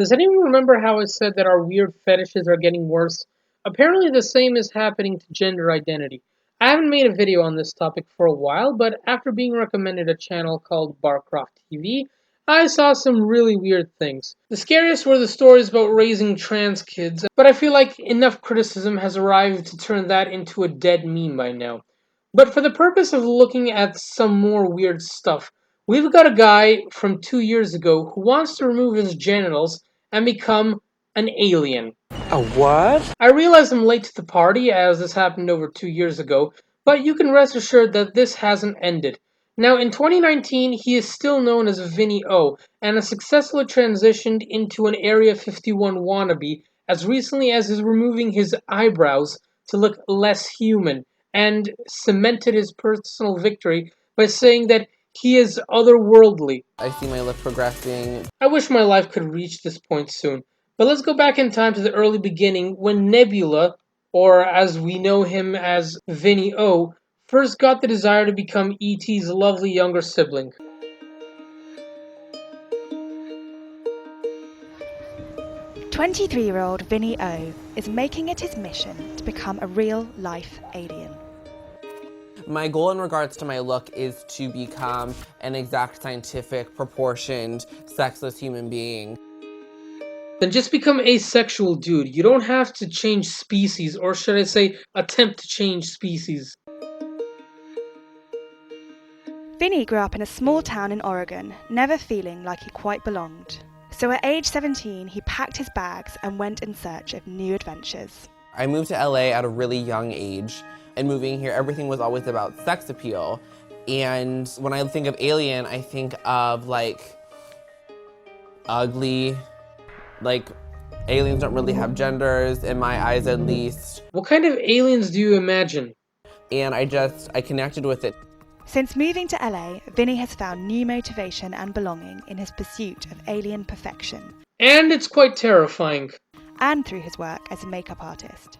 Does anyone remember how I said that our weird fetishes are getting worse? Apparently, the same is happening to gender identity. I haven't made a video on this topic for a while, but after being recommended a channel called Barcroft TV, I saw some really weird things. The scariest were the stories about raising trans kids, but I feel like enough criticism has arrived to turn that into a dead meme by now. But for the purpose of looking at some more weird stuff, we've got a guy from 2 years ago who wants to remove his genitals and become an alien. A what? I realize I'm late to the party as this happened over 2 years ago, but you can rest assured that this hasn't ended. Now, in 2019, he is still known as Vinny Ohh and has successfully transitioned into an Area 51 wannabe as recently as his removing his eyebrows to look less human and cemented his personal victory by saying that he is otherworldly. I see my look progressing. I wish my life could reach this point soon. But let's go back in time to the early beginning when Nebula, or as we know him as Vinny O, first got the desire to become E.T.'s lovely younger sibling. 23-year-old Vinny Ohh is making it his mission to become a real-life alien. My goal in regards to my look is to become an exact scientific, proportioned, sexless human being. Then just become asexual, dude. You don't have to change species, or should I say, attempt to change species. Vinny grew up in a small town in Oregon, never feeling like he quite belonged. So at age 17, he packed his bags and went in search of new adventures. I moved to LA at a really young age, and moving here, everything was always about sex appeal. And when I think of alien, I think of like ugly, like aliens don't really have genders, in my eyes at least. What kind of aliens do you imagine? And I connected with it. Since moving to LA, Vinny has found new motivation and belonging in his pursuit of alien perfection. And it's quite terrifying. And through his work as a makeup artist.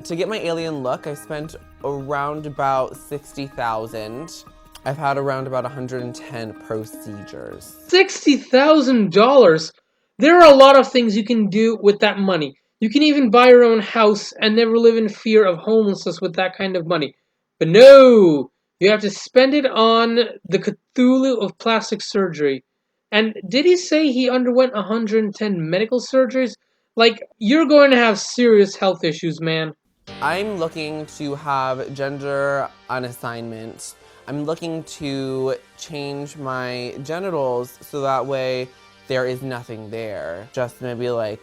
To get my alien look, I spent around about $60,000. I've had around about 110 procedures. $60,000? There are a lot of things you can do with that money. You can even buy your own house and never live in fear of homelessness with that kind of money. But no! You have to spend it on the Cthulhu of plastic surgery. And did he say he underwent 110 medical surgeries? Like, you're going to have serious health issues, man. I'm looking to have gender unassignment. I'm looking to change my genitals so that way there is nothing there. Just maybe like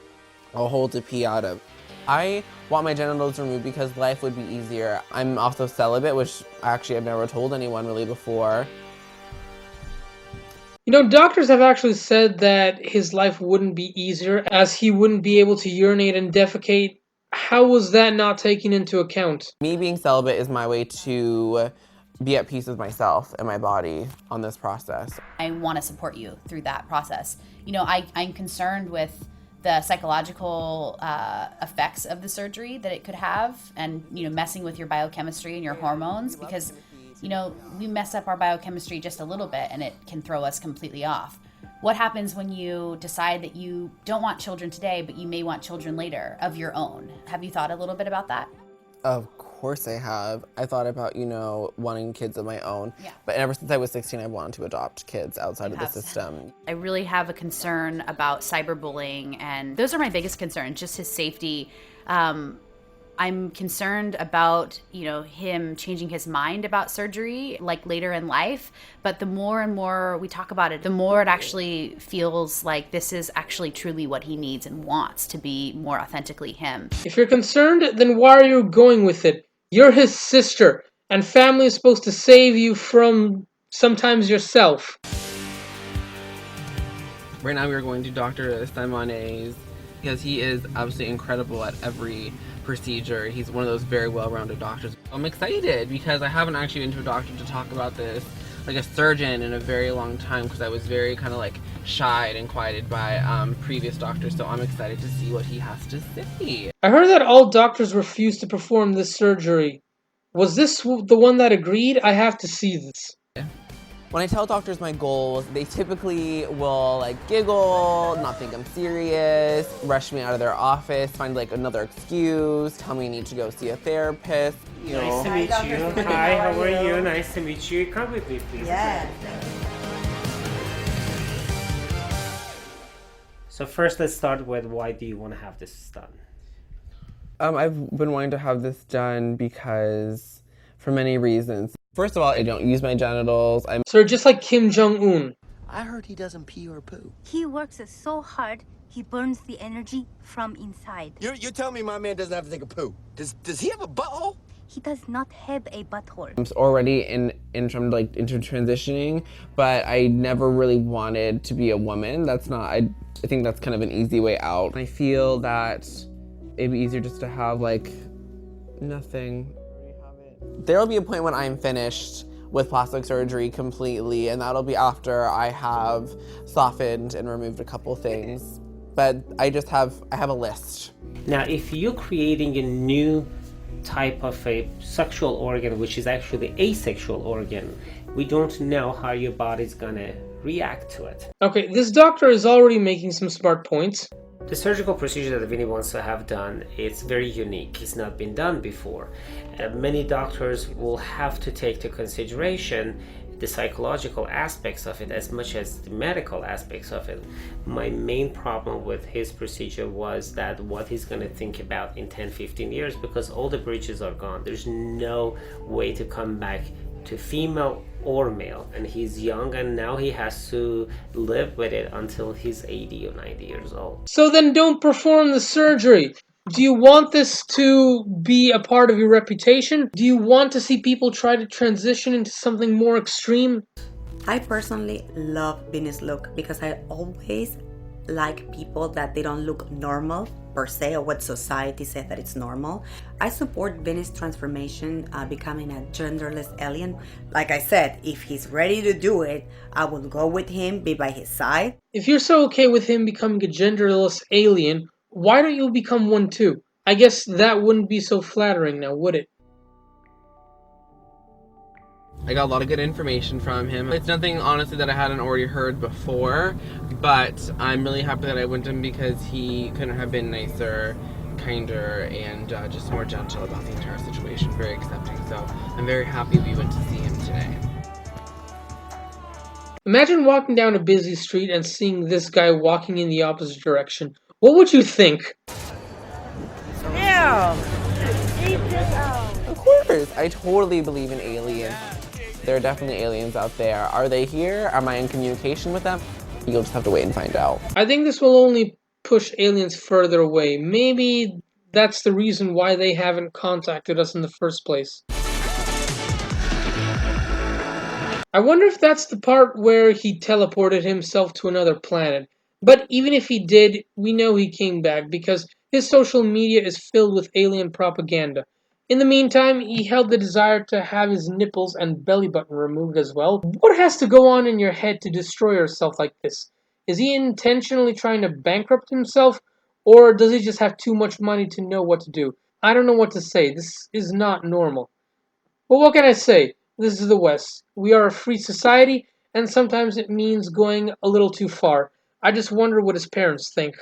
a hole to pee out of. I want my genitals removed because life would be easier. I'm also celibate, which actually I've never told anyone really before. You know, doctors have actually said that his life wouldn't be easier as he wouldn't be able to urinate and defecate. How was that not taken into account? Me being celibate is my way to be at peace with myself and my body on this process. I want to support you through that process. You know, I'm concerned with the psychological effects of the surgery that it could have, and, you know, messing with your biochemistry and your hormones, because, you know, we mess up our biochemistry just a little bit and it can throw us completely off. What happens when you decide that you don't want children today, but you may want children later of your own? Have you thought a little bit about that? Of course I have. I thought about, you know, wanting kids of my own. Yeah. But ever since I was 16, I've wanted to adopt kids outside of the system. I really have a concern about cyberbullying, and those are my biggest concerns, just his safety. I'm concerned about, you know, him changing his mind about surgery, like later in life. But the more and more we talk about it, the more it actually feels like this is actually truly what he needs and wants to be more authentically him. If you're concerned, then why are you going with it? You're his sister, and family is supposed to save you from sometimes yourself. Right now we are going to Dr. Simone's because he is absolutely incredible at every procedure. He's one of those very well-rounded doctors. I'm excited because I haven't actually been to a doctor to talk about this, like a surgeon, in a very long time, because I was very kind of like shied and quieted by previous doctors, so I'm excited to see what he has to say. I heard that all doctors refused to perform this surgery. Was this the one that agreed? I have to see this. When I tell doctors my goals, they typically will like giggle, not think I'm serious, rush me out of their office, find like another excuse, tell me I need to go see a therapist. Nice to meet you. Hi, how are you? Nice to meet you. Come with me, please. Yeah. So first, let's start with why do you want to have this done? I've been wanting to have this done because, for many reasons. First of all, I don't use my genitals. So just like Kim Jong-un. I heard he doesn't pee or poo. He works so hard, he burns the energy from inside. You're telling me my man doesn't have to take a poo? Does he have a butthole? He does not have a butthole. I'm already into transitioning, but I never really wanted to be a woman. That's not. I think that's kind of an easy way out. I feel that it'd be easier just to have like nothing. There'll be a point when I'm finished with plastic surgery completely, and that'll be after I have softened and removed a couple things. But I have a list. Now, if you're creating a new type of a sexual organ, which is actually asexual organ, we don't know how your body's gonna react to it. Okay, this doctor is already making some smart points. The surgical procedure that Vinny wants to have done, it's very unique. It's not been done before. Many doctors will have to take into consideration the psychological aspects of it as much as the medical aspects of it. My main problem with his procedure was that what he's going to think about in 10-15 years, because all the bridges are gone. There's no way to come back to female or male, and he's young, and now he has to live with it until he's 80 or 90 years old. So then don't perform the surgery. Do you want this to be a part of your reputation? Do you want to see people try to transition into something more extreme? I personally love Vinny's look because I always like people that they don't look normal per se, or what society said that it's normal. I support Vinny's transformation, becoming a genderless alien. Like I said, if he's ready to do it, I will go with him, be by his side. If you're so okay with him becoming a genderless alien, why don't you become one too? I guess that wouldn't be so flattering now, would it? I got a lot of good information from him. It's nothing, honestly, that I hadn't already heard before, but I'm really happy that I went to him because he couldn't have been nicer, kinder, and just more gentle about the entire situation. Very accepting, so I'm very happy we went to see him today. Imagine walking down a busy street and seeing this guy walking in the opposite direction. What would you think? Of course, I totally believe in aliens. There are definitely aliens out there. Are they here? Am I in communication with them? You'll just have to wait and find out. I think this will only push aliens further away. Maybe that's the reason why they haven't contacted us in the first place. I wonder if that's the part where he teleported himself to another planet. But even if he did, we know he came back because his social media is filled with alien propaganda. In the meantime, he held the desire to have his nipples and belly button removed as well. What has to go on in your head to destroy yourself like this? Is he intentionally trying to bankrupt himself? Or does he just have too much money to know what to do? I don't know what to say. This is not normal. But what can I say? This is the West. We are a free society, and sometimes it means going a little too far. I just wonder what his parents think.